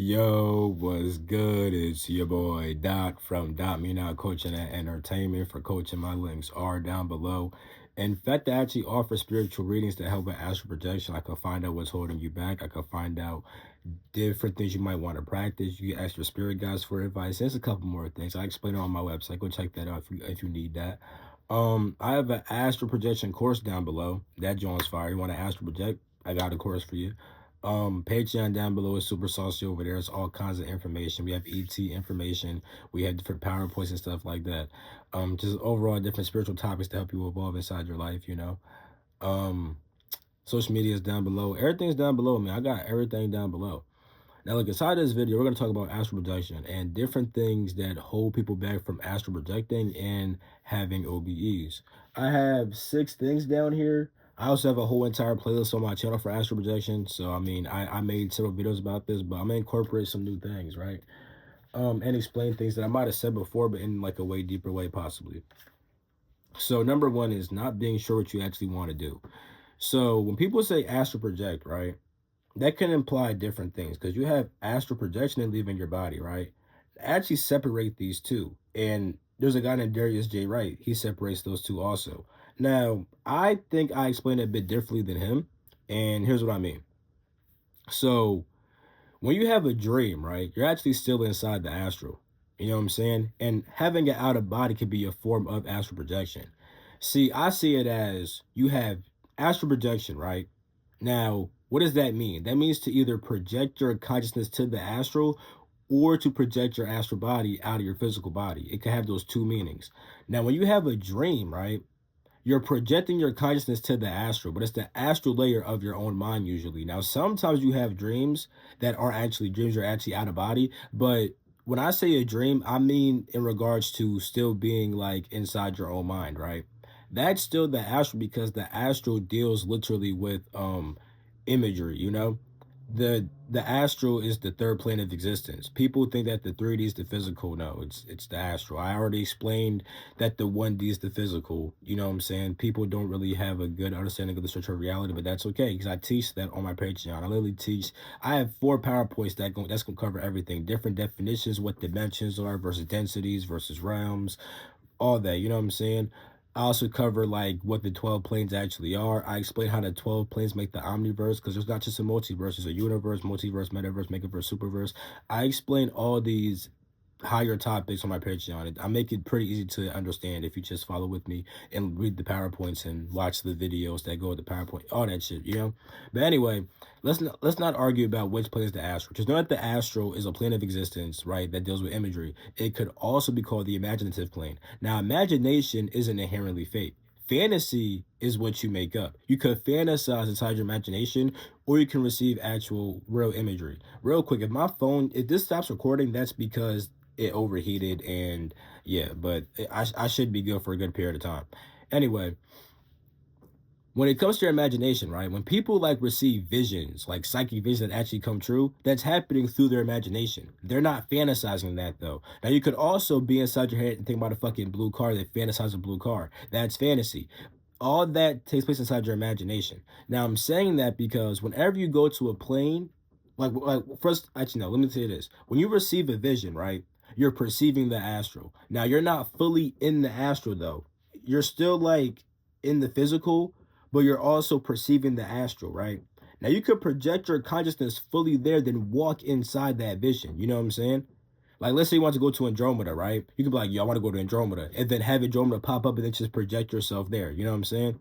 Yo, what's good? It's your boy Doc from Dot Me Not Coaching and Entertainment. For coaching, my links are down below. In fact, I actually offer spiritual readings to help with astral projection. I can find out what's holding you back. I can find out different things you might want to practice. You can ask your spirit guides for advice. There's a couple more things. I explain it on my website. Go check that out if you need that. I have an astral projection course down below. That joint's fire. You want to astral project? I got a course for you. Patreon down below is super saucy over there. It's all kinds of information. We have ET information. We have different PowerPoints and stuff like that. Just overall different spiritual topics to help you evolve inside your life. Um, Social media is down below. Everything's down below, man. I got everything down below. Now, look, inside this video, we're going to talk about astral projection and different things that hold people back from astral projecting and having OBEs. I have 6 things down here. I also have a whole entire playlist on my channel for astral projection. So, I mean, I made several videos about this, but I'm going to incorporate some new things, right? And explain things that I might have said before, but in like a way deeper way, possibly. So, number 1 is not being sure what you actually want to do. So, when people say astral project, right? That can imply different things because you have astral projection and leaving your body, right? Actually separate these two. And there's a guy named Darius J. Wright. He separates those two also. Now, I think I explain it a bit differently than him. And here's what I mean. So when you have a dream, right, you're actually still inside the astral. You know what I'm saying? And having it out of body can be a form of astral projection. See, I see it as you have astral projection, right? Now, what does that mean? That means to either project your consciousness to the astral or to project your astral body out of your physical body. It can have those two meanings. Now, when you have a dream, right, you're projecting your consciousness to the astral, but it's the astral layer of your own mind usually. Now, sometimes you have dreams that are actually dreams, you're actually out of body, but when I say a dream, I mean in regards to still being like inside your own mind, right? That's still the astral because the astral deals literally with imagery, you know? The astral is the third plane of existence. People think that the 3D is the physical. No, it's the astral. I already explained that the 1D is the physical. You know what I'm saying? People don't really have a good understanding of the structure of reality, but that's okay because I teach that on my Patreon. I literally teach. I have 4 PowerPoints that's gonna cover everything, different definitions, what dimensions are versus densities versus realms, all that. You know what I'm saying? I also cover like what the 12 planes actually are. I explain how the 12 planes make the omniverse because there's not just a multiverse, there's a universe, multiverse, metaverse, megaverse, superverse. I explain all these higher topics on my Patreon. I make it pretty easy to understand if you just follow with me and read the PowerPoints and watch the videos that go with the PowerPoint, all that shit, you know? But anyway, let's not argue about which plane is the astral. Just know that the astral is a plane of existence, right, that deals with imagery. It could also be called the imaginative plane. Now, imagination isn't inherently fake. Fantasy is what you make up. You could fantasize inside your imagination, or you can receive actual real imagery. Real quick, if this stops recording, that's because it overheated and yeah, but I should be good for a good period of time. Anyway, when it comes to your imagination, right? When people like receive visions, like psychic visions that actually come true, that's happening through their imagination. They're not fantasizing that though. Now you could also be inside your head and think about a fucking blue car that fantasize a blue car. That's fantasy. All that takes place inside your imagination. Now I'm saying that because whenever you go to a plane, like first, actually no, let me tell you this. When you receive a vision, right? You're perceiving the astral. Now you're not fully in the astral though. You're still like in the physical, but you're also perceiving the astral, right? Now you could project your consciousness fully there, then walk inside that vision. You know what I'm saying? Like, let's say you want to go to Andromeda, right? You could be like, yo, I want to go to Andromeda, and then have Andromeda pop up and then just project yourself there. You know what I'm saying?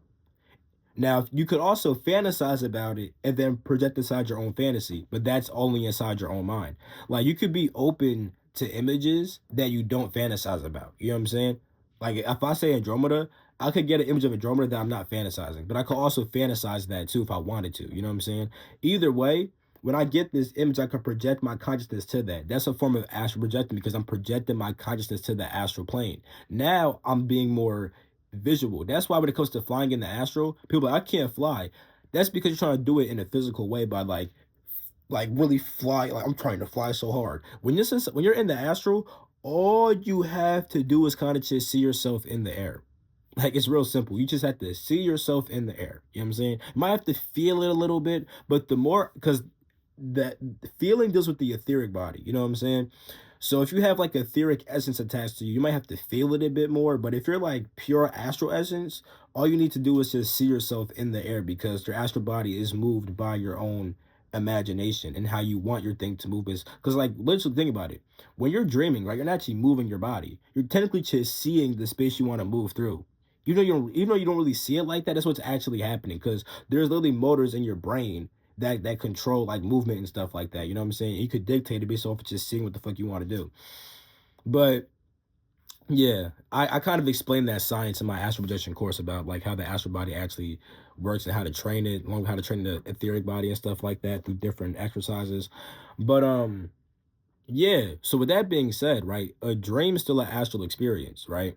Now, you could also fantasize about it and then project inside your own fantasy, but that's only inside your own mind. Like, you could be open to images that you don't fantasize about. You know what I'm saying? Like, if I say Andromeda, I could get an image of Andromeda that I'm not fantasizing, but I could also fantasize that too if I wanted to. You know what I'm saying? Either way, when I get this image, I can project my consciousness to that. That's a form of astral projecting because I'm projecting my consciousness to the astral plane. Now I'm being more visual. That's why when it comes to flying in the astral, people are like, I can't fly. That's because you're trying to do it in a physical way by like really fly. Like I'm trying to fly so hard. When you're in the astral, all you have to do is kind of just see yourself in the air. Like it's real simple. You just have to see yourself in the air. You know what I'm saying? You might have to feel it a little bit, but the more because that feeling deals with the etheric body. You know what I'm saying? So if you have like etheric essence attached to you, you might have to feel it a bit more. But if you're like pure astral essence, all you need to do is just see yourself in the air because your astral body is moved by your own imagination and how you want your thing to move is because like literally think about it. When you're dreaming, right, you're not actually moving your body. You're technically just seeing the space you want to move through. Even though you don't really see it like that, that's what's actually happening because there's literally motors in your brain that control like movement and stuff like that. You know what I'm saying? You could dictate it based off of just seeing what the fuck you want to do. But yeah, I kind of explained that science in my astral projection course about like how the astral body actually works and how to train it, along with how to train the etheric body and stuff like that through different exercises. But yeah, so with that being said, right, a dream is still an astral experience, right?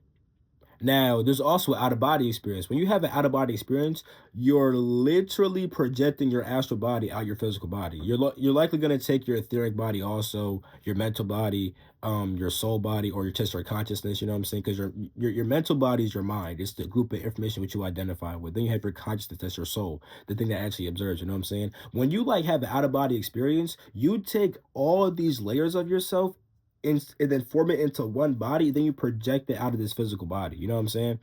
Now, there's also out of body experience. When you have an out of body experience, you're literally projecting your astral body out your physical body. You're likely going to take your etheric body, also your mental body, your soul body, or your just your consciousness. You know what I'm saying? Because your mental body is your mind. It's the group of information which you identify with. Then you have your consciousness, that's your soul, the thing that actually observes. You know what I'm saying? When you like have an out of body experience, you take all of these layers of yourself and then form it into one body, then you project it out of this physical body. You know what I'm saying?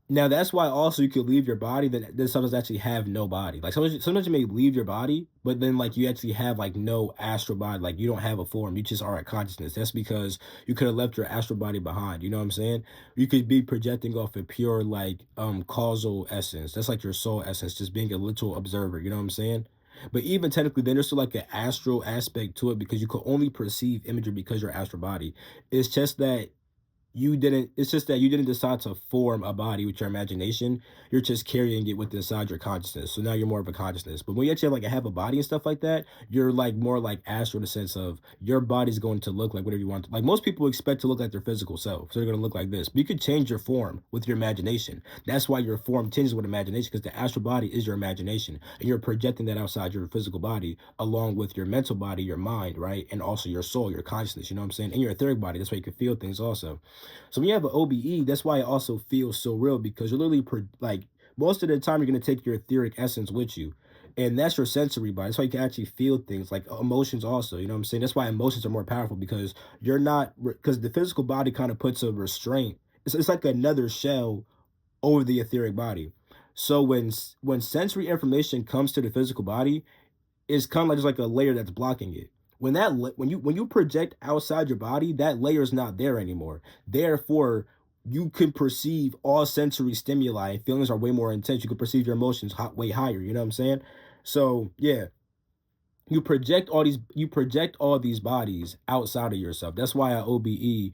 Now that's why also you could leave your body, then sometimes actually have no body. Like sometimes you may leave your body, but then like you actually have like no astral body, like you don't have a form, you just are a consciousness. That's because you could have left your astral body behind. You know what I'm saying? You could be projecting off a pure like causal essence. That's like your soul essence, just being a literal observer. You know what I'm saying? But even technically, then there's still like an astral aspect to it because you could only perceive imagery because your astral body. It's just that it's just that you didn't decide to form a body with your imagination. You're just carrying it with inside your consciousness. So now you're more of a consciousness. But when you actually have a body and stuff like that, you're like more like astral in the sense of your body's going to look like whatever you want. Like most people expect to look like their physical self. So they're going to look like this. But you could change your form with your imagination. That's why your form changes with imagination because the astral body is your imagination. And you're projecting that outside your physical body along with your mental body, your mind, right? And also your soul, your consciousness, you know what I'm saying? And your etheric body. That's why you can feel things also. So when you have an OBE, that's why it also feels so real because you're literally like most of the time you're gonna take your etheric essence with you. And that's your sensory body. That's why you can actually feel things like emotions also. You know what I'm saying? That's why emotions are more powerful because you're not because the physical body kind of puts a restraint. It's like another shell over the etheric body. So when sensory information comes to the physical body, is kind of like just like a layer that's blocking it. When you project outside your body, that layer is not there anymore. Therefore, you can perceive all sensory stimuli. Feelings are way more intense. You can perceive your emotions way higher. You know what I'm saying? So yeah, you project all these bodies outside of yourself. That's why at OBE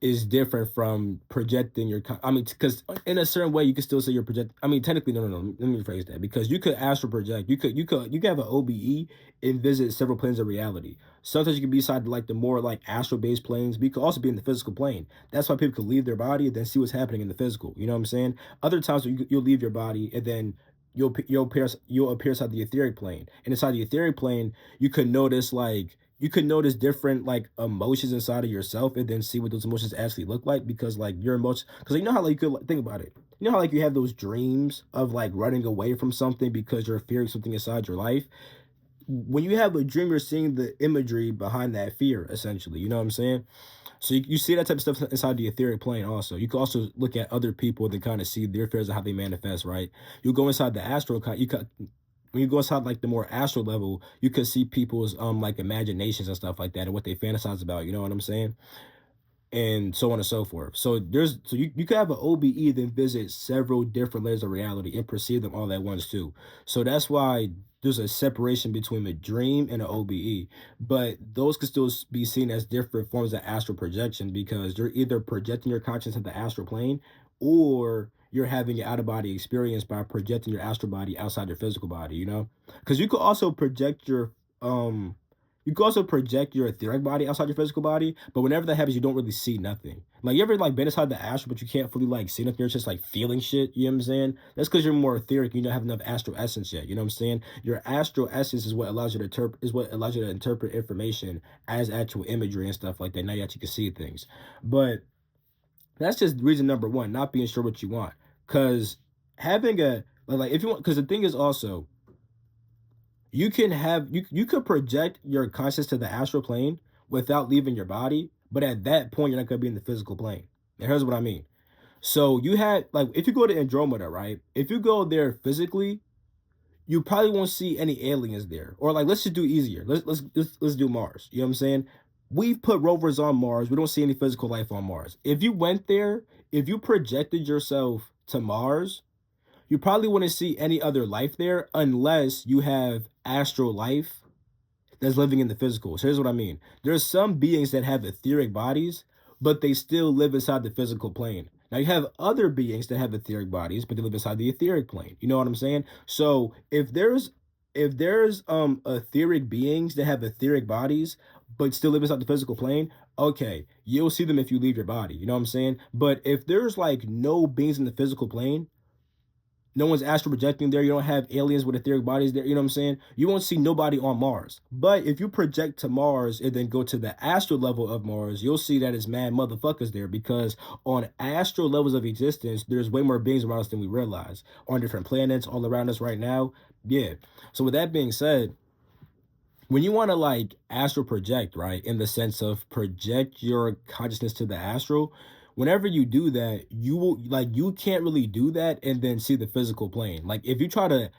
is different from projecting I mean, because in a certain way you can still say you're project. I mean, technically, no. Let me rephrase that because you could astral project. You could have an OBE and visit several planes of reality. Sometimes you can be inside like the more like astral based planes, but you could also be in the physical plane. That's why people could leave their body and then see what's happening in the physical. You know what I'm saying? Other times you'll leave your body and then you'll appear inside the etheric plane. And inside the etheric plane, you could notice different like emotions inside of yourself and then see what those emotions actually look like because like your emotions because you know how like you could think about it, you know how like you have those dreams of like running away from something because you're fearing something inside your life. When you have a dream, you're seeing the imagery behind that fear essentially, you know what I'm saying? So you see that type of stuff inside the etheric plane also. You can also look at other people and kind of see their fears and how they manifest, right? You go inside the astral, when you go inside like the more astral level, you could see people's like imaginations and stuff like that and what they fantasize about, you know what I'm saying? And so on and so forth. So you could have an OBE then visit several different layers of reality and perceive them all at once too. So that's why there's a separation between a dream and an OBE. But those could still be seen as different forms of astral projection because you're either projecting your conscience at the astral plane or you're having an out of body experience by projecting your astral body outside your physical body, you know? Because you can also project your etheric body outside your physical body, but whenever that happens, you don't really see nothing. Like you ever like been inside the astral, but you can't fully like see nothing. You're just like feeling shit. You know what I'm saying? That's because you're more etheric. You don't have enough astral essence yet. You know what I'm saying? Your astral essence is what allows you to interpret information as actual imagery and stuff like that. Now you actually can see things, but that's just reason number one, not being sure what you want. Cause having a like if you want, because the thing is also You can have you could project your conscious to the astral plane without leaving your body, but at that point you're not gonna be in the physical plane. And here's what I mean. So you had like if you go to Andromeda, right? If you go there physically, you probably won't see any aliens there. Or like let's just do easier. Let's do Mars. You know what I'm saying? We've put rovers on Mars. We don't see any physical life on Mars. If you went there, if you projected yourself to Mars, you probably wouldn't see any other life there unless you have astral life that's living in the physical. So here's what I mean. There's some beings that have etheric bodies, but they still live inside the physical plane. Now you have other beings that have etheric bodies, but they live inside the etheric plane. You know what I'm saying? So if there's etheric beings that have etheric bodies but still live inside the physical plane, okay, you'll see them if you leave your body. You know what I'm saying? But if there's like no beings in the physical plane, no one's astral projecting there. You don't have aliens with etheric bodies there. You know what I'm saying? You won't see nobody on Mars. But if you project to Mars and then go to the astral level of Mars, you'll see that it's mad motherfuckers there because on astral levels of existence, there's way more beings around us than we realize. On different planets all around us right now. Yeah. So with that being said, when you want to like astral project, right, in the sense of project your consciousness to the astral, whenever you do that, you will like you can't really do that and then see the physical plane. Like if you try to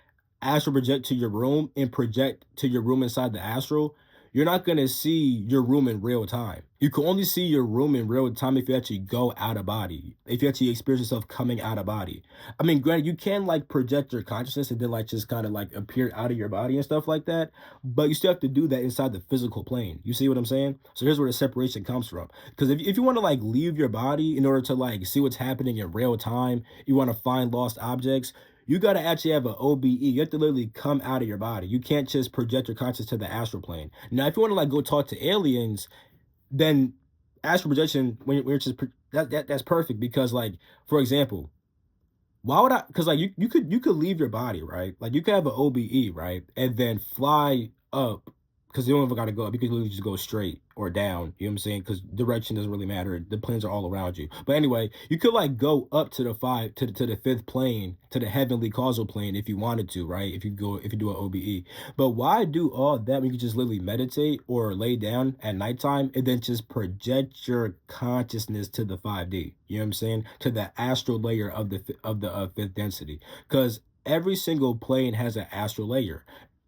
astral project to your room and project to your room inside the astral, you're not gonna see your room in real time. You can only see your room in real time if you actually go out of body, if you actually experience yourself coming out of body. I mean, granted, you can like project your consciousness and then like just kind of like appear out of your body and stuff like that, but you still have to do that inside the physical plane. You see what I'm saying? So here's where the separation comes from. Because if you want to like leave your body in order to like see what's happening in real time, you want to find lost objects, you got to actually have an OBE. You have to literally come out of your body. You can't just project your conscious to the astral plane. Now, if you want to like go talk to aliens, then astral projection when you're just that's perfect because like for example, why would I? Because like you could leave your body, right? Like you could have an OBE, right, and then fly up because you don't ever got to go up. You could literally just go straight or down. You know what I'm saying? Because direction doesn't really matter. The planes are all around you. But anyway, you could like go up to the fifth plane, to the heavenly causal plane if you wanted to, right? If you do an OBE. But why do all that when you could just literally meditate or lay down at nighttime and then just project your consciousness to the 5D? You know what I'm saying? To the astral layer of the fifth density. Because every single plane has an astral layer.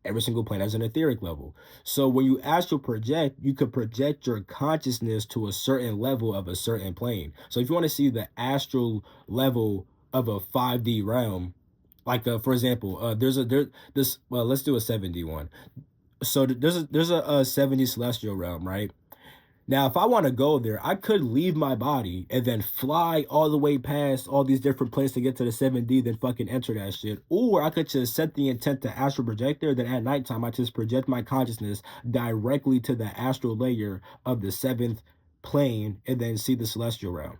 Every single plane has an etheric level. So when you astral project, you could project your consciousness to a certain level of a certain plane. So if you want to see the astral level of a 5D realm, like for example, let's do a 7D one. So there's a 70 celestial realm, right? Now, if I want to go there, I could leave my body and then fly all the way past all these different places to get to the 7D, then fucking enter that shit. Or I could just set the intent to astral project there, then at nighttime, I just project my consciousness directly to the astral layer of the seventh plane and then see the celestial realm.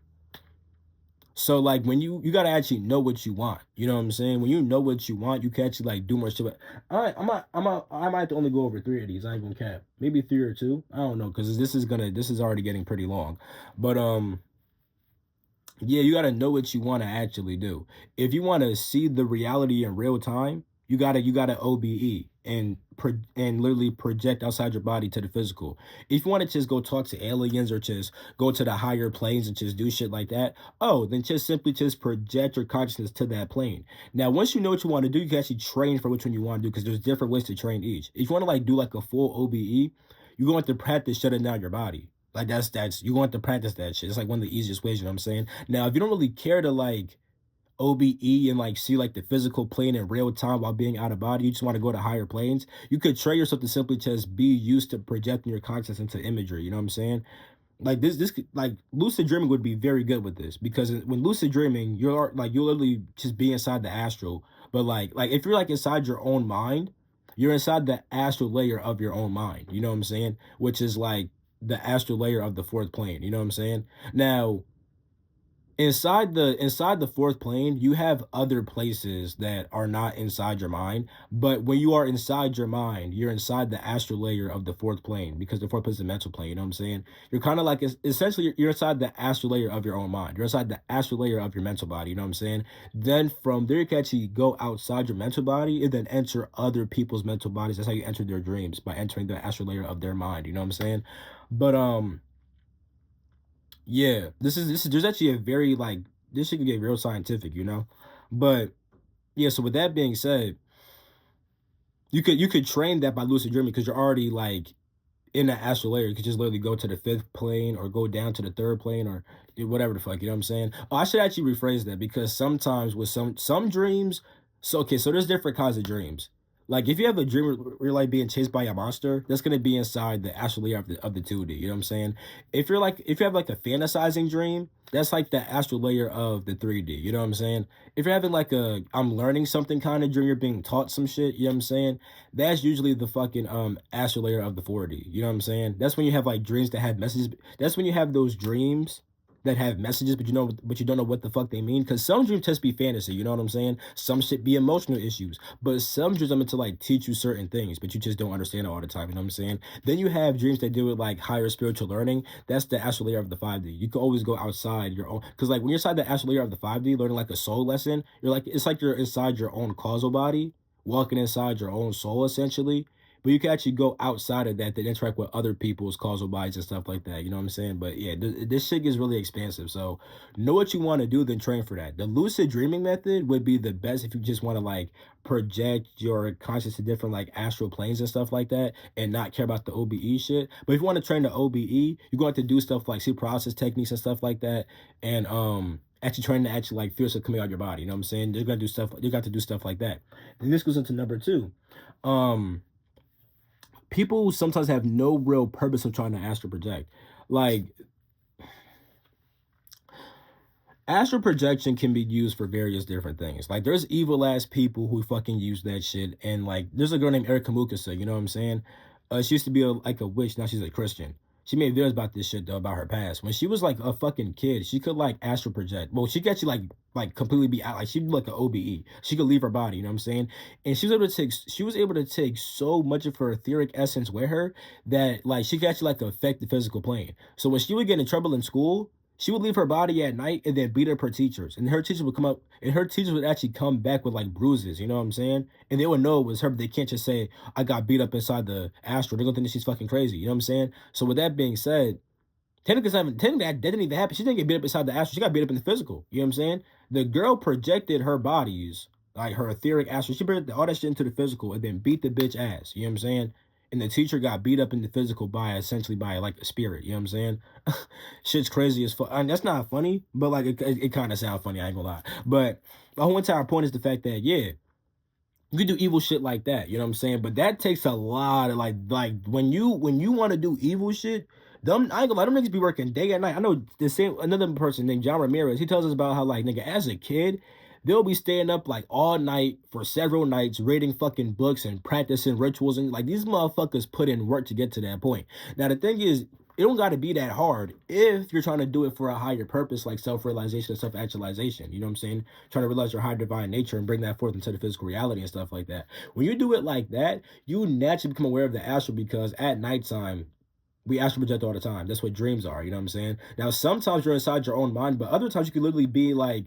So like when you gotta actually know what you want, you know what I'm saying? When you know what you want, you can actually like do more shit. But I might have to only go over 3 of these. I ain't gonna cap, maybe 3 or 2. I don't know because this is already getting pretty long. But yeah, you got to know what you want to actually do. If you want to see the reality in real time, you got to OBE and literally project outside your body to the physical. If you want to just go talk to aliens or just go to the higher planes and just do shit like that, oh, then just simply just project your consciousness to that plane. Now, once you know what you want to do, you can actually train for which one you want to do because there's different ways to train each. If you want to like do like a full OBE, you're going to practice shutting down your body. Like that's you want to practice that shit. It's like one of the easiest ways, you know what I'm saying? Now, if you don't really care to like OBE and like see like the physical plane in real time while being out of body, you just want to go to higher planes, you could train yourself to simply just be used to projecting your consciousness into imagery, you know what I'm saying? Like like lucid dreaming would be very good with this because when lucid dreaming, you'll literally just be inside the astral. But like if you're like inside your own mind, you're inside the astral layer of your own mind. You know what I'm saying? Which is like the astral layer of the fourth plane. You know what I'm saying? Now, inside the fourth plane, you have other places that are not inside your mind. But when you are inside your mind, you're inside the astral layer of the fourth plane, because the fourth plane is the mental plane. You know what I'm saying? You're kind of like, essentially, you're inside the astral layer of your own mind. You're inside the astral layer of your mental body. You know what I'm saying? Then from there, you can actually go outside your mental body and then enter other people's mental bodies. That's how you enter their dreams, by entering the astral layer of their mind. You know what I'm saying? But yeah, this is there's actually a very, like, this shit can get real scientific, you know? But yeah, so with that being said, you could train that by lucid dreaming, because you're already like in the astral layer. You could just literally go to the fifth plane or go down to the third plane, or do whatever the fuck, you know what I'm saying? Oh, I should actually rephrase that, because sometimes with some dreams, so okay, so there's different kinds of dreams. Like if you have a dream where you're like being chased by a monster, that's gonna be inside the astral layer of the 2D, you know what I'm saying? If you have like a fantasizing dream, that's like the astral layer of the 3D, you know what I'm saying? If you're having like a I'm learning something kind of dream, you're being taught some shit, you know what I'm saying? That's usually the fucking astral layer of the 4D. You know what I'm saying? That's when you have like dreams that have messages. That's when you have those dreams that have messages, but you don't know what the fuck they mean. Because some dreams just be fantasy. You know what I'm saying? Some shit be emotional issues, but some dreams are meant to like teach you certain things, but you just don't understand it all the time. You know what I'm saying? Then you have dreams that deal with like higher spiritual learning. That's the astral layer of the 5D. You can always go outside your own, because like when you're inside the astral layer of the 5D, learning like a soul lesson, you're like, it's like you're inside your own causal body, walking inside your own soul essentially. But you can actually go outside of that, interact with other people's causal bodies and stuff like that. You know what I'm saying? But yeah, this shit gets really expansive. So know what you want to do, then train for that. The lucid dreaming method would be the best if you just want to like project your conscious to different like astral planes and stuff like that, and not care about the OBE shit. But if you want to train the OBE, you're going to have to do stuff like sleep process techniques and stuff like that, and actually trying to actually like feel something coming out of your body. You know what I'm saying? They're gonna do stuff. You got to do stuff like that. And this goes into number two. Um, People sometimes have no real purpose of trying to astral project. Like, astral projection can be used for various different things. Like, there's evil ass people who fucking use that shit. And like, there's a girl named Erica Mukasa, you know what I'm saying? She used to be like a witch. Now she's a Christian. She made videos about this shit though, about her past. When she was like a fucking kid, she could like astral project. Well, she could actually like completely be out. Like she'd be like an OBE. She could leave her body. You know what I'm saying? And she was able to take so much of her etheric essence with her that like she could actually like affect the physical plane. So when she would get in trouble in school, she would leave her body at night and then beat up her teachers. And her teachers would come up, and her teachers would actually come back with like bruises, you know what I'm saying? And they would know it was her, but they can't just say, I got beat up inside the astral. They're gonna think that she's fucking crazy, you know what I'm saying? So with that being said, technically that didn't even happen. She didn't get beat up inside the astral. She got beat up in the physical. You know what I'm saying? The girl projected her bodies, like her etheric astral. She projected all that shit into the physical and then beat the bitch ass. You know what I'm saying? And the teacher got beat up in the physical by essentially by like a spirit. You know what I'm saying? Shit's crazy as fuck. I mean, that's not funny, but like it kind of sounds funny. I ain't gonna lie. But my whole entire point is the fact that yeah, you can do evil shit like that, you know what I'm saying? But that takes a lot of like when you want to do evil shit, them I ain't gonna lie, them niggas be working day and night. I know the same another person named John Ramirez. He tells us about how like nigga as a kid, they'll be staying up like all night for several nights reading fucking books and practicing rituals, and like these motherfuckers put in work to get to that point. Now the thing is, it don't got to be that hard if you're trying to do it for a higher purpose, like self-realization and self-actualization. You know what I'm saying? Trying to realize your higher divine nature and bring that forth into the physical reality and stuff like that. When you do it like that, you naturally become aware of the astral, because at nighttime, we astral project all the time. That's what dreams are. You know what I'm saying? Now, sometimes you're inside your own mind, but other times you can literally be like,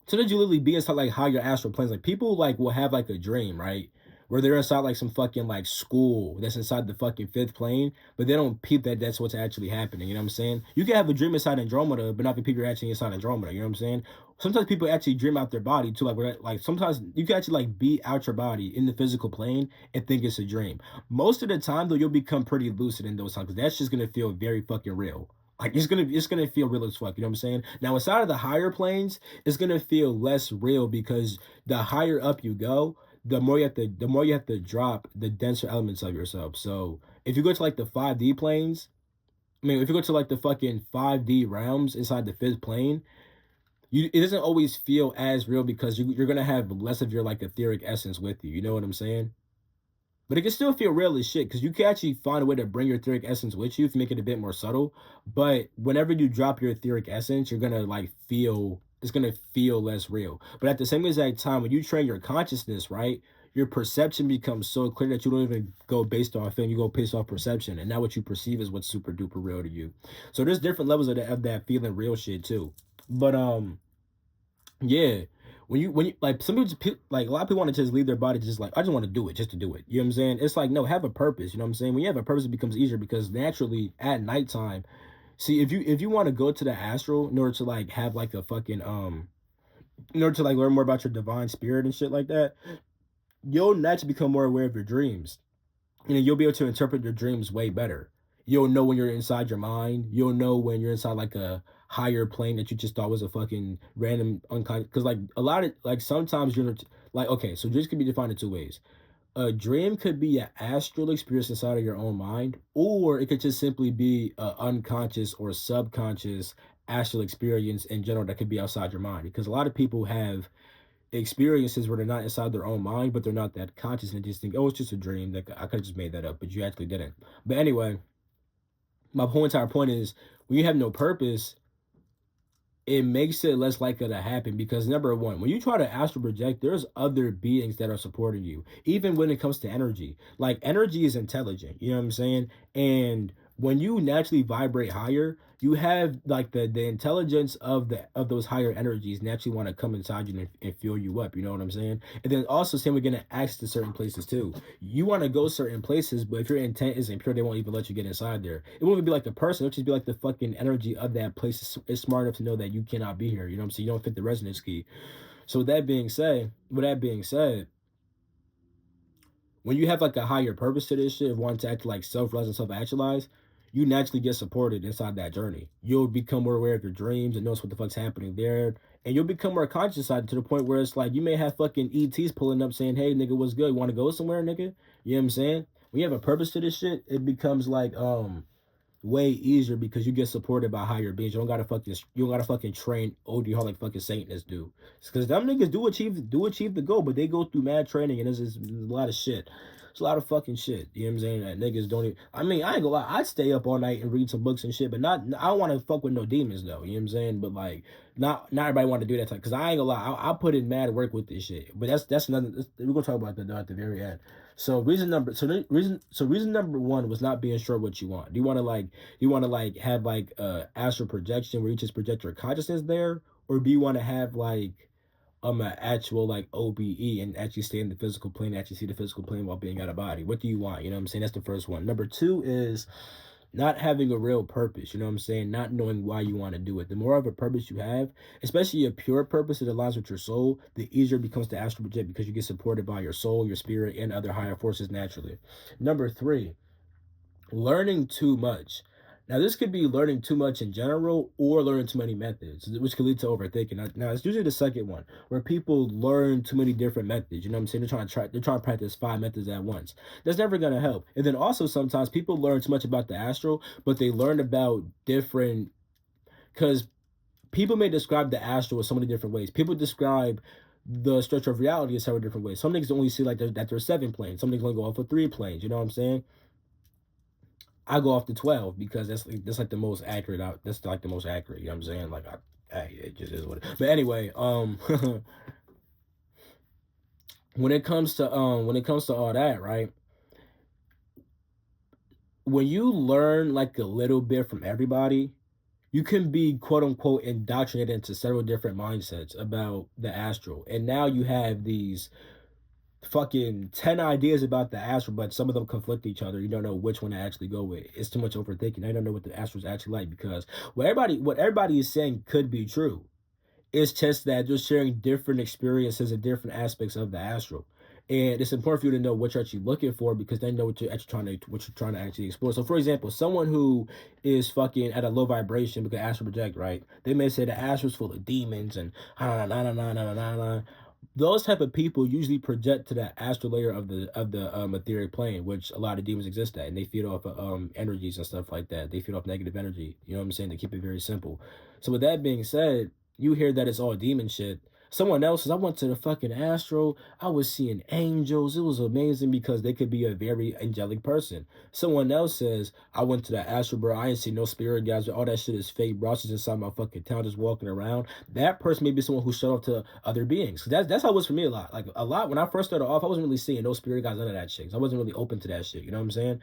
sometimes you literally be inside like higher astral planes. Like people like will have like a dream, right? Where they're inside like some fucking like school that's inside the fucking fifth plane, but they don't peep that that's what's actually happening. You know what I'm saying? You can have a dream inside Andromeda, but not be people actually inside Andromeda. You know what I'm saying? Sometimes people actually dream out their body too. Like sometimes you can actually like be out your body in the physical plane and think it's a dream. Most of the time though, you'll become pretty lucid in those times, because that's just gonna feel very fucking real. Like it's gonna feel real as fuck. You know what I'm saying? Now inside of the higher planes, it's gonna feel less real, because the higher up you go, the more you have to drop the denser elements of yourself. So if you go to like the 5D planes, I mean, if you go to like the fucking 5D realms inside the fifth plane, it doesn't always feel as real, because you're gonna have less of your like etheric essence with you. You know what I'm saying? But it can still feel real as shit because you can actually find a way to bring your etheric essence with you if you make it a bit more subtle. But whenever you drop your etheric essence, you're gonna like feel it's gonna feel less real. But at the same exact time, when you train your consciousness, right, your perception becomes so clear that you don't even go based off feeling, you go based off perception. And now what you perceive is what's super duper real to you. So there's different levels of that feeling real shit too. But yeah. When you like some people like a lot of people want to just leave their body just like I just want to do it just to do it. You know what I'm saying? It's like no, have a purpose. You know what I'm saying? When you have a purpose, it becomes easier because naturally at nighttime, see if you want to go to the astral in order to like have like a fucking in order to like learn more about your divine spirit and shit like that, you'll naturally become more aware of your dreams. You know, you'll be able to interpret your dreams way better. You'll know when you're inside your mind. You'll know when you're inside like a higher plane that you just thought was a fucking random unconscious. Because like a lot of like sometimes you're like okay, so dreams can be defined in two ways. A dream could be an astral experience inside of your own mind, or it could just simply be an unconscious or subconscious astral experience in general that could be outside your mind. Because a lot of people have experiences where they're not inside their own mind, but they're not that conscious and just think, oh, it's just a dream. That I could have just made that up, but you actually didn't. But anyway, my whole entire point is when you have no purpose, it makes it less likely to happen because number one, when you try to astral project, there's other beings that are supporting you. Even when it comes to energy, like energy is intelligent, you know what I'm saying? And when you naturally vibrate higher, you have like the intelligence of those higher energies naturally want to come inside you and fill you up. You know what I'm saying? And then also same we're gonna access to certain places too. You want to go certain places, but if your intent isn't pure, they won't even let you get inside there. It won't even be like the person, it'll just be like the fucking energy of that place is smart enough to know that you cannot be here. You know what I'm saying? You don't fit the resonance key. So with that being said, when you have like a higher purpose to this shit, of wanting to act like self-realize and self-actualize, you naturally get supported inside that journey. You'll become more aware of your dreams and notice what the fuck's happening there. And you'll become more conscious inside to the point where it's like you may have fucking ETs pulling up saying, hey nigga, what's good? Want to go somewhere, nigga? You know what I'm saying? When you have a purpose to this shit, it becomes like way easier because you get supported by higher beings. You don't gotta fucking train OD hard like fucking Satanists do. Because them niggas do achieve the goal, but they go through mad training and there's a lot of shit. It's a lot of fucking shit. You know what I'm saying? That niggas don't even I mean, I ain't gonna lie, I'd stay up all night and read some books and shit, but not I don't wanna fuck with no demons though. You know what I'm saying? But like not everybody want to do that type because I ain't gonna lie, I put in mad work with this shit. But that's another we're gonna talk about that at the very end. So reason number one was not being sure what you want. Do you want to like have like astral projection where you just project your consciousness there, or do you want to have like an actual like OBE and actually stay in the physical plane, actually see the physical plane while being out of body? What do you want? You know what I'm saying? That's the first one. Number two is not having a real purpose. You know what I'm saying? Not knowing why you want to do it. The more of a purpose you have, especially a pure purpose that aligns with your soul, the easier it becomes to astral project because you get supported by your soul, your spirit, and other higher forces naturally. Number three, learning too much. Now, this could be learning too much in general or learning too many methods, which could lead to overthinking. Now, it's usually the second one where people learn too many different methods. You know what I'm saying? They're trying to practice 5 methods at once. That's never going to help. And then also sometimes people learn too much about the astral, but they learn about different, because people may describe the astral in so many different ways. People describe the structure of reality in several different ways. Some niggas only see like that there's 7 planes. Some niggas only go off of 3 planes. You know what I'm saying? I go off to 12 because that's like the most accurate out. That's like the most accurate. You know what I'm saying? Like it just is what. But anyway, when it comes to all that, right? When you learn like a little bit from everybody, you can be quote unquote indoctrinated into several different mindsets about the astral, and now you have these fucking 10 ideas about the astral, but some of them conflict each other. You don't know which one to actually go with. It's too much overthinking. I don't know what the astral is actually like because what everybody is saying could be true. It's just that they're sharing different experiences and different aspects of the astral. And it's important for you to know what you're actually looking for because they know what you're trying to actually explore. So for example, someone who is fucking at a low vibration because astral project, right? They may say the astral's full of demons and those type of people usually project to that astral layer of the etheric plane, which a lot of demons exist at, and they feed off energies and stuff like that. They feed off negative energy. You know what I'm saying? They keep it very simple. So with that being said, you hear that it's all demon shit, Someone else says, I went to the fucking Astral. I was seeing angels. It was amazing because they could be a very angelic person. Someone else says, I went to the Astral, bro. I ain't see no spirit guys. All that shit is fake, bro. I was just inside my fucking town just walking around. That person may be someone who shut off to other beings. That's how it was for me a lot. Like a lot when I first started off, I wasn't really seeing no spirit guys, none of that shit. I wasn't really open to that shit. You know what I'm saying?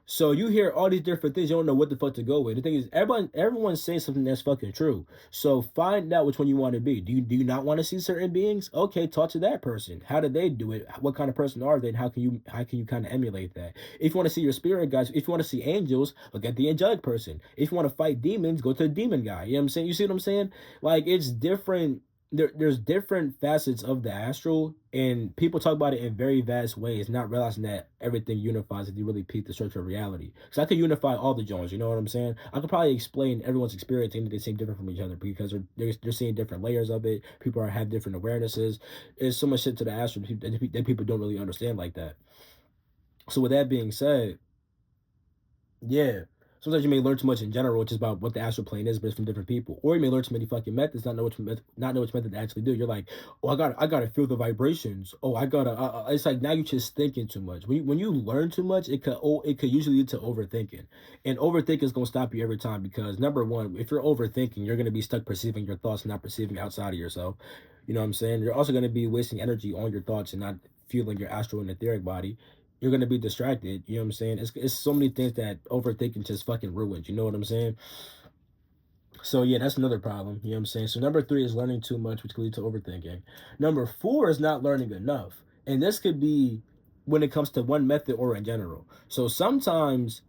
So you hear all these different things, you don't know what the fuck to go with. The thing is, everyone's saying something that's fucking true. So find out which one you want to be. Do you not want to see certain beings? Okay, talk to that person. How did they do it? What kind of person are they? And how can you kind of emulate that? If you want to see your spirit guys, if you want to see angels, look at the angelic person. If you want to fight demons, go to the demon guy. You know what I'm saying? You see what I'm saying? Like it's different there's different facets of the astral, and people talk about it in very vast ways, not realizing that everything unifies if you really peep the structure of reality. Because I could unify all the Jones, you know what I'm saying? I could probably explain everyone's experience and they seem different from each other because they're seeing different layers of it. People have different awarenesses. There's so much shit to the astral that people don't really understand like that. So with that being said, yeah. Sometimes you may learn too much in general, just about what the astral plane is, but it's from different people. Or you may learn too many fucking methods, not know which method to actually do. You're like, oh, I gotta feel the vibrations. Oh, I gotta. It's like now you're just thinking too much. When you learn too much, it could usually lead to overthinking, and overthinking is gonna stop you every time because number one, if you're overthinking, you're gonna be stuck perceiving your thoughts, not perceiving outside of yourself. You know what I'm saying? You're also gonna be wasting energy on your thoughts and not fueling your astral and etheric body. You're gonna be distracted. You know what I'm saying? It's so many things that overthinking just fucking ruins. You know what I'm saying? So yeah, that's another problem. You know what I'm saying? So number three is learning too much, which can lead to overthinking. Number four is not learning enough. And this could be when it comes to one method or in general. So sometimes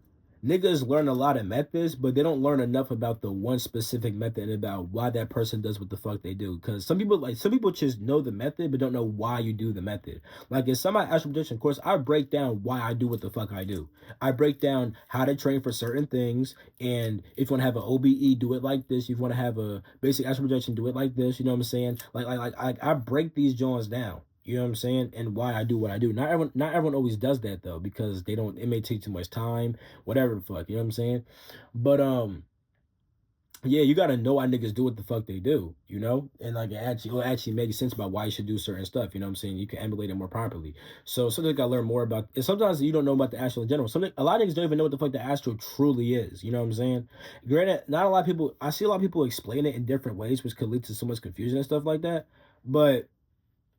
niggas learn a lot of methods, but they don't learn enough about the one specific method and about why that person does what the fuck they do. Because some people just know the method, but don't know why you do the method. Like in some of my astral projection course, I break down why I do what the fuck I do. I break down how to train for certain things, and if you want to have an OBE, do it like this. If you want to have a basic astral projection, do it like this. You know what I'm saying? I break these joints down. You know what I'm saying? And why I do what I do. Not everyone always does that though, because they don't. It may take too much time, whatever the fuck. You know what I'm saying? But yeah, you gotta know why niggas do what the fuck they do, you know? And like it'll actually make sense about why you should do certain stuff, you know what I'm saying? You can emulate it more properly. So something you gotta learn more about, and sometimes you don't know about the astral in general. A lot of niggas don't even know what the fuck the astral truly is, you know what I'm saying? Granted, not a lot of people, I see a lot of people explain it in different ways, which could lead to so much confusion and stuff like that. But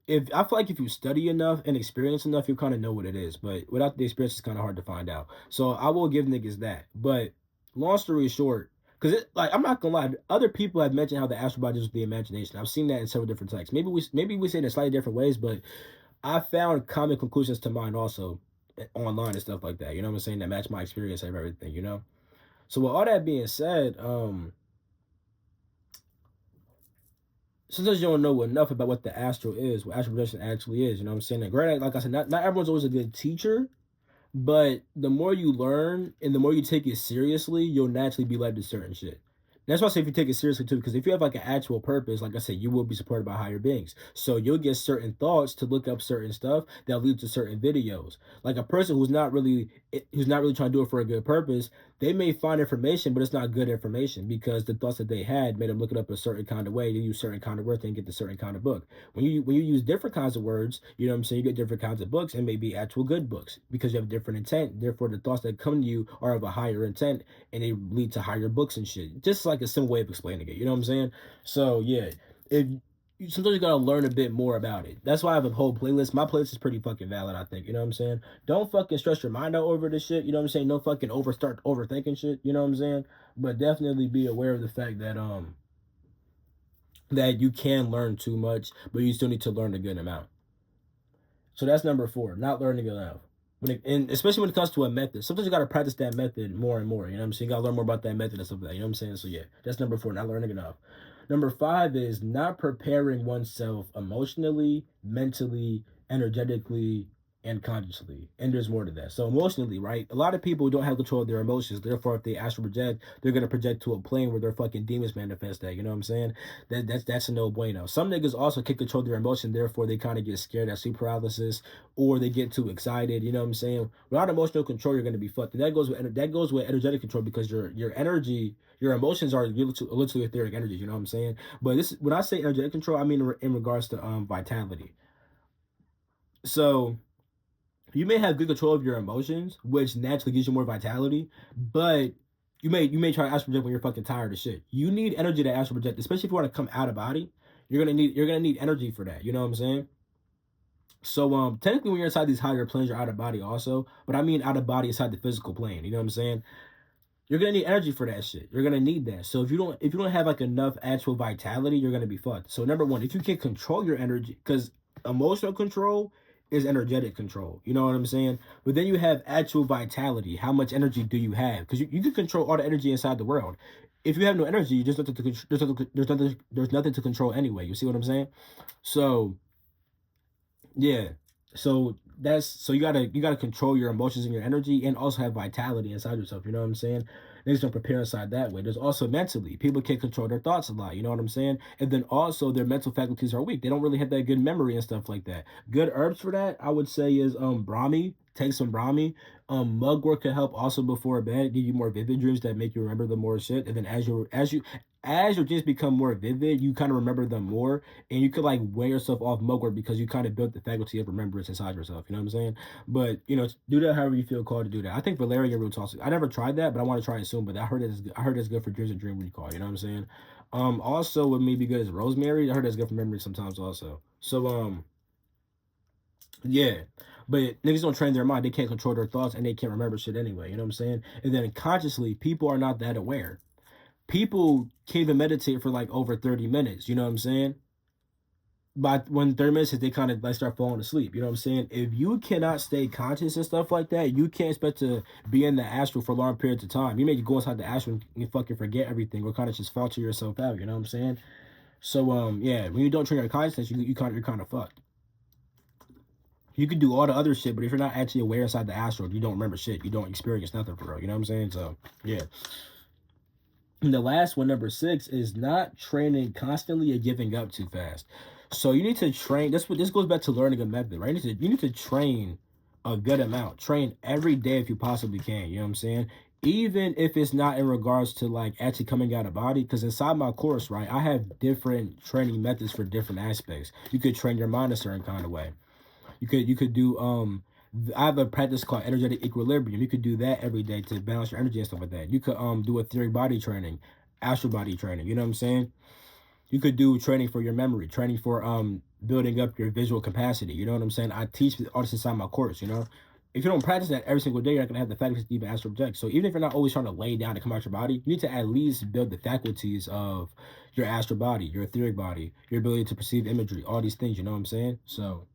if I feel like if you study enough and experience enough, you kind of know what it is. But without the experience, it's kind of hard to find out. So I will give niggas that. But long story short, because like I'm not gonna lie, other people have mentioned how the astral body is the imagination. I've seen that in several different texts. Maybe we say it in slightly different ways, but I found common conclusions to mine also online and stuff like that. You know what I'm saying? That match my experience of everything. You know. So with all that being said, sometimes you don't know enough about what the astral is, what astral projection actually is. You know what I'm saying? And granted, like I said, not everyone's always a good teacher, but the more you learn and the more you take it seriously, you'll naturally be led to certain shit. That's why I say if you take it seriously too, because if you have like an actual purpose, like I said, you will be supported by higher beings. So you'll get certain thoughts to look up certain stuff that lead to certain videos. Like a person who's not really trying to do it for a good purpose, they may find information, but it's not good information because the thoughts that they had made them look it up a certain kind of way. They use certain kind of words and get the certain kind of book. When you use different kinds of words, you know what I'm saying, you get different kinds of books and maybe actual good books because you have different intent. Therefore, the thoughts that come to you are of a higher intent and they lead to higher books and shit. Just like a simple way of explaining it. You know what I'm saying? So yeah, if sometimes you gotta learn a bit more about it. That's why I have a whole playlist. My playlist is pretty fucking valid, I think. You know what I'm saying? Don't fucking stress your mind out over this shit. You know what I'm saying? Don't fucking start overthinking shit. You know what I'm saying? But definitely be aware of the fact that you can learn too much, but you still need to learn a good amount. So that's number four, not learning enough. And especially when it comes to a method, sometimes you got to practice that method more and more. You know what I'm saying? You got to learn more about that method and stuff like that. You know what I'm saying? So yeah, that's number four, not learning enough. Number five is not preparing oneself emotionally, mentally, energetically, and consciously. And there's more to that. So emotionally, right? A lot of people don't have control of their emotions. Therefore, if they astral project, they're gonna project to a plane where their fucking demons manifest that. You know what I'm saying? That's a no bueno. Some niggas also can't control their emotion, therefore they kind of get scared at sleep paralysis, or they get too excited. You know what I'm saying? Without emotional control, you're gonna be fucked. And that goes with energetic control, because your energy, your emotions are literally etheric energies. You know what I'm saying? But this, when I say energetic control, I mean in regards to vitality. So you may have good control of your emotions, which naturally gives you more vitality, but you may try to astral project when you're fucking tired of shit. You need energy to astral project, especially if you want to come out of body. You're gonna need energy for that. You know what I'm saying? So technically when you're inside these higher planes, you're out of body also. But I mean out of body inside the physical plane. You know what I'm saying? You're gonna need energy for that shit. You're gonna need that. So if you don't have like enough actual vitality, you're gonna be fucked. So number one, if you can control your energy, because emotional control is energetic control. You know what I'm saying? But then you have actual vitality. How much energy do you have? Because you can control all the energy inside the world. If you have no energy, there's nothing to control anyway. You see what I'm saying? So yeah. So you gotta control your emotions and your energy, and also have vitality inside yourself. You know what I'm saying? Niggas don't prepare inside that way. There's also mentally. People can't control their thoughts a lot. You know what I'm saying? And then also their mental faculties are weak. They don't really have that good memory and stuff like that. Good herbs for that, I would say, is Brahmi. Take some Brahmi. Mugwort can help also before bed, give you more vivid dreams that make you remember the more shit. And then as your dreams become more vivid, you kind of remember them more, and you could like weigh yourself off mugwort, because you kind of built the faculty of remembrance inside yourself. You know what I'm saying? But do that however you feel called to do that. I think valerian root's also. I never tried that, but I want to try it soon. But I heard it's good for dreams and dream recall. You know what I'm saying? Also, what may be good is rosemary. I heard that's good for memory sometimes also. So yeah. But niggas don't train their mind. They can't control their thoughts, and they can't remember shit anyway. You know what I'm saying? And then consciously, people are not that aware. People can't even meditate for like over 30 minutes. You know what I'm saying? But when 30 minutes hit, they kind of like start falling asleep. You know what I'm saying? If you cannot stay conscious and stuff like that, you can't expect to be in the astral for long periods of time. You may go inside the astral and you fucking forget everything, or kind of just falter yourself out. You know what I'm saying? So yeah, when you don't train your consciousness, you're kind of fucked. You can do all the other shit, but if you're not actually aware inside the astral, you don't remember shit. You don't experience nothing for real. You know what I'm saying? So yeah. And the last one, number 6, is not training constantly or giving up too fast. So you need to train. That's what this goes back to, learning a method, right? You need to train a good amount. Train every day if you possibly can. You know what I'm saying? Even if it's not in regards to like actually coming out of body, because inside my course, right, I have different training methods for different aspects. You could train your mind a certain kind of way. You could do I have a practice called energetic equilibrium. You could do that every day to balance your energy and stuff like that. You could do etheric body training, astral body training. You know what I'm saying? You could do training for your memory, training for building up your visual capacity. You know what I'm saying? I teach all this inside my course. If you don't practice that every single day, you're not gonna have the faculties to even astral project. So even if you're not always trying to lay down to come out your body, you need to at least build the faculties of your astral body, your etheric body, your ability to perceive imagery, all these things. You know what I'm saying? So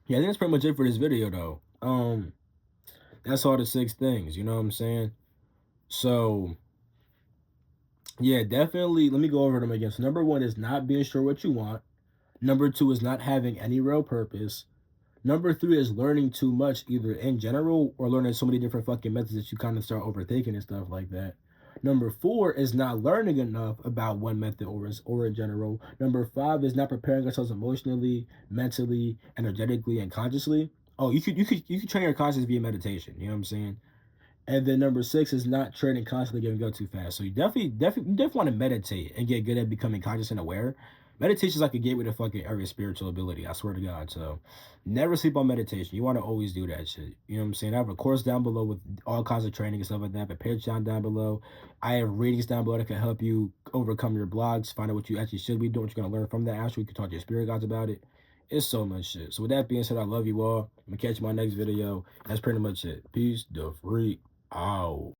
yeah, I think that's pretty much it for this video though. That's all the 6 things, you know what I'm saying? So yeah, definitely let me go over them again. So number 1 is not being sure what you want. Number 2 is not having any real purpose. Number 3 is learning too much, either in general or learning so many different fucking methods that you kind of start overthinking and stuff like that. Number 4 is not learning enough about one method or in general. Number 5 is not preparing ourselves emotionally, mentally, energetically, and consciously. Oh, you could train your conscience via meditation. You know what I'm saying? And then number 6 is not training constantly, getting go too fast. So you definitely want to meditate and get good at becoming conscious and aware. Meditation is like a gateway to fucking every spiritual ability. I swear to God. So never sleep on meditation. You want to always do that shit. You know what I'm saying? I have a course down below with all kinds of training and stuff like that. I have a Patreon down below. I have readings down below that can help you overcome your blocks, find out what you actually should be doing, what you're gonna learn from that. Actually, you can talk to your spirit guides about it. It's so much shit. So with that being said, I love you all. I'm gonna catch you in my next video. That's pretty much it. Peace the freak out.